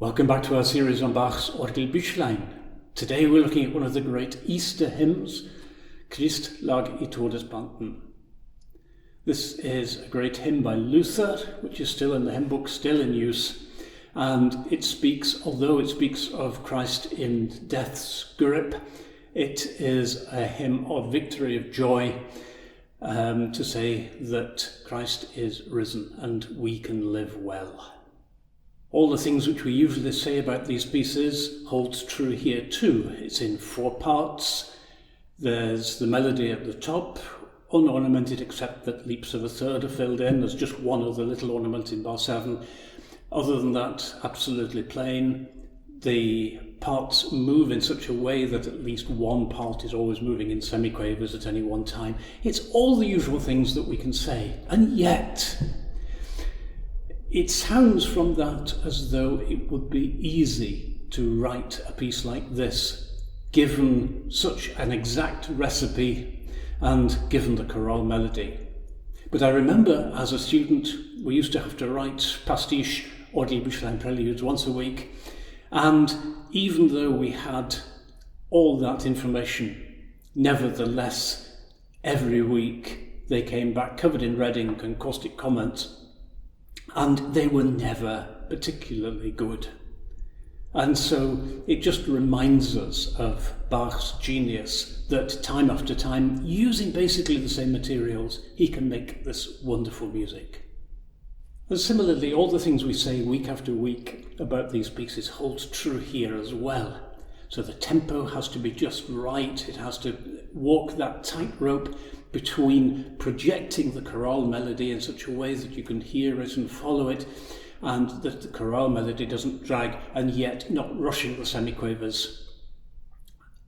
Welcome back to our series on Bach's Orgelbüchlein. Today we're looking at one of the great Easter hymns, Christ lag I Todesbanden. This is a great hymn by Luther, which is still in the hymn book, still in use, and it speaks, although it speaks of Christ in death's grip, it is a hymn of victory, of joy, to say that Christ is risen and we can live well. All the things which we usually say about these pieces holds true here too. It's in 4 parts. There's the melody at the top, unornamented except that leaps of a third are filled in. There's just one other little ornament in bar 7. Other than that, absolutely plain. The parts move in such a way that at least one part is always moving in semiquavers at any one time. It's all the usual things that we can say, and yet it sounds from that as though it would be easy to write a piece like this, given such an exact recipe and given the chorale melody. But I remember as a student, we used to have to write pastiche Orgelbüchlein preludes once a week, and even though we had all that information, nevertheless, every week they came back covered in red ink and caustic comments, and they were never particularly good. And so it just reminds us of Bach's genius that time after time, using basically the same materials, he can make this wonderful music. And similarly, all the things we say week after week about these pieces holds true here as well. So the tempo has to be just right. It has to walk that tightrope between projecting the chorale melody in such a way that you can hear it and follow it, and that the chorale melody doesn't drag, and yet not rushing the semiquavers,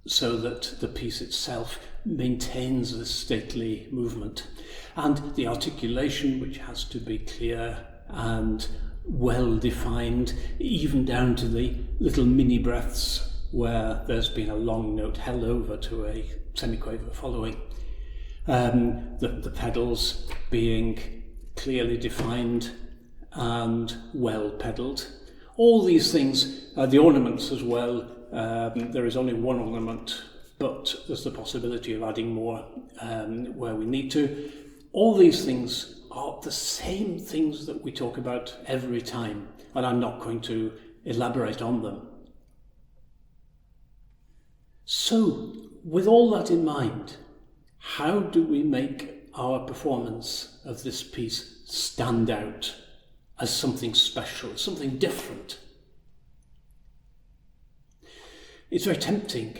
so that the piece itself maintains this stately movement. And the articulation, which has to be clear and well defined, even down to the little mini breaths where there's been a long note held over to a semiquaver following. The pedals being clearly defined and well pedalled. All these things, the ornaments as well, there is only one ornament, but there's the possibility of adding more where we need to. All these things are the same things that we talk about every time, and I'm not going to elaborate on them. So, with all that in mind, how do we make our performance of this piece stand out as something special, something different? It's very tempting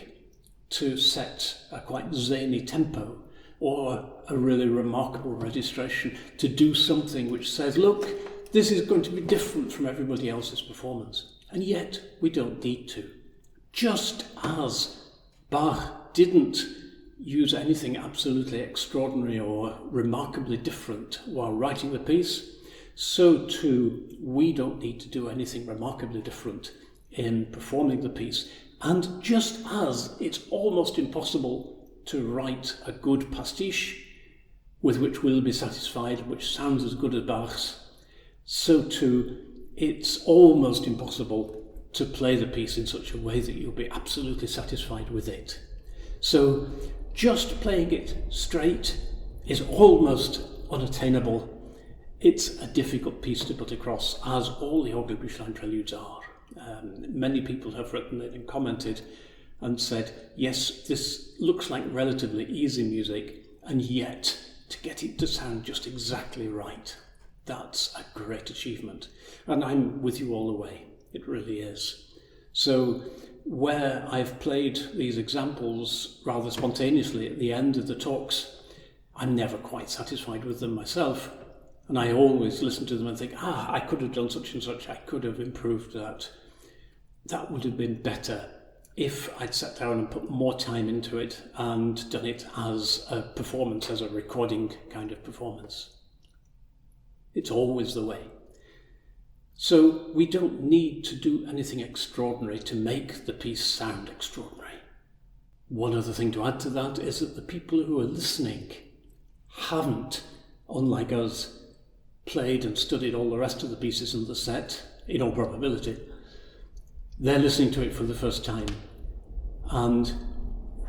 to set a quite zany tempo or a really remarkable registration, to do something which says, look, this is going to be different from everybody else's performance. And yet we don't need to. Just as Bach didn't use anything absolutely extraordinary or remarkably different while writing the piece, so too we don't need to do anything remarkably different in performing the piece. And just as it's almost impossible to write a good pastiche with which we'll be satisfied, which sounds as good as Bach's, so too it's almost impossible to play the piece in such a way that you'll be absolutely satisfied with it. So just playing it straight is almost unattainable. It's a difficult piece to put across, as all the Orgelbüchlein preludes are. Many people have written it and commented and said, yes, this looks like relatively easy music, and yet to get it to sound just exactly right, that's a great achievement. And I'm with you all the way. It really is. So where I've played these examples rather spontaneously at the end of the talks, I'm never quite satisfied with them myself. And I always listen to them and think, I could have done such and such, I could have improved that. That would have been better if I'd sat down and put more time into it and done it as a performance, as a recording kind of performance. It's always the way. So we don't need to do anything extraordinary to make the piece sound extraordinary. One other thing to add to that is that the people who are listening haven't, unlike us, played and studied all the rest of the pieces in the set, in all probability, They're listening to it for the first time. And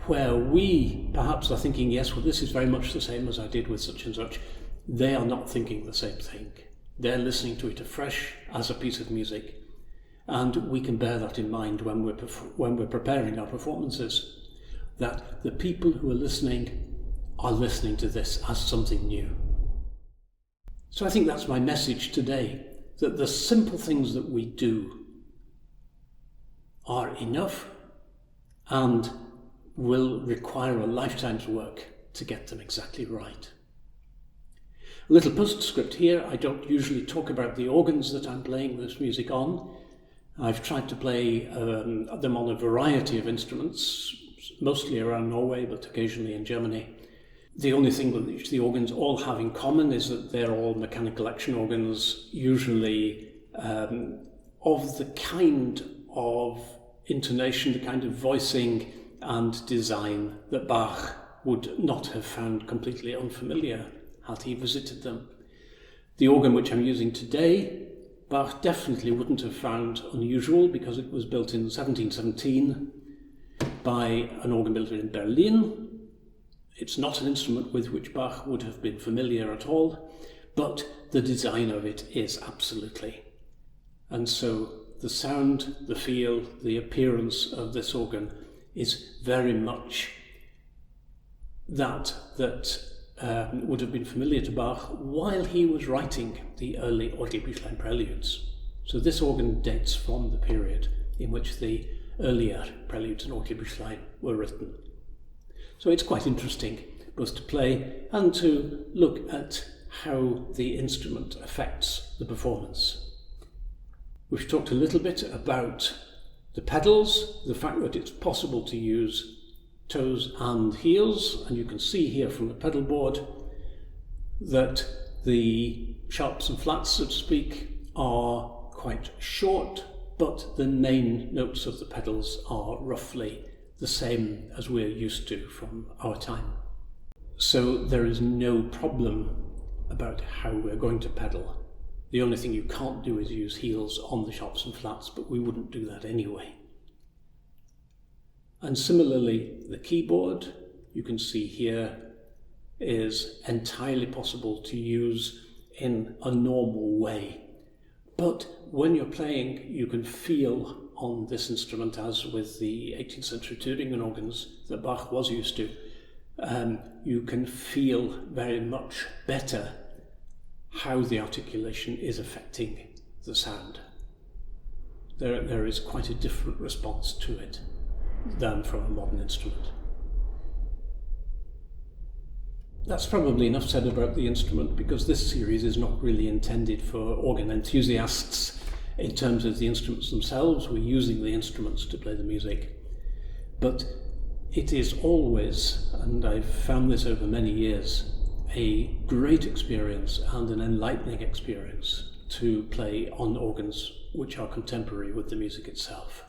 where we perhaps are thinking, yes, well, this is very much the same as I did with such and such, they are not thinking the same thing. They're listening to it afresh as a piece of music. And we can bear that in mind when we're preparing our performances, that the people who are listening to this as something new. So I think that's my message today, that the simple things that we do are enough and will require a lifetime's work to get them exactly right. A little postscript here. I don't usually talk about the organs that I'm playing this music on. I've tried to play them on a variety of instruments, mostly around Norway, but occasionally in Germany. The only thing which the organs all have in common is that they're all mechanical action organs, usually of the kind of intonation, the kind of voicing and design that Bach would not have found completely unfamiliar had he visited them. The organ which I'm using today, Bach definitely wouldn't have found unusual because it was built in 1717 by an organ builder in Berlin. It's not an instrument with which Bach would have been familiar at all, but the design of it is absolutely. And so the sound, the feel, the appearance of this organ is very much that would have been familiar to Bach while he was writing the early Orgelbüchlein preludes. So this organ dates from the period in which the earlier preludes and Orgelbüchlein were written. So it's quite interesting both to play and to look at how the instrument affects the performance. We've talked a little bit about the pedals, the fact that it's possible to use toes and heels, and you can see here from the pedal board that the sharps and flats, so to speak, are quite short, but the main notes of the pedals are roughly the same as we're used to from our time. So there is no problem about how we're going to pedal. The only thing you can't do is use heels on the sharps and flats, but we wouldn't do that anyway. And similarly, the keyboard, you can see here, is entirely possible to use in a normal way. But when you're playing, you can feel on this instrument, as with the 18th century Thüringen organs that Bach was used to, you can feel very much better how the articulation is affecting the sound. There is quite a different response to it than from a modern instrument. That's probably enough said about the instrument, because this series is not really intended for organ enthusiasts in terms of the instruments themselves. We're using the instruments to play the music. But it is always, and I've found this over many years, a great experience and an enlightening experience to play on organs which are contemporary with the music itself.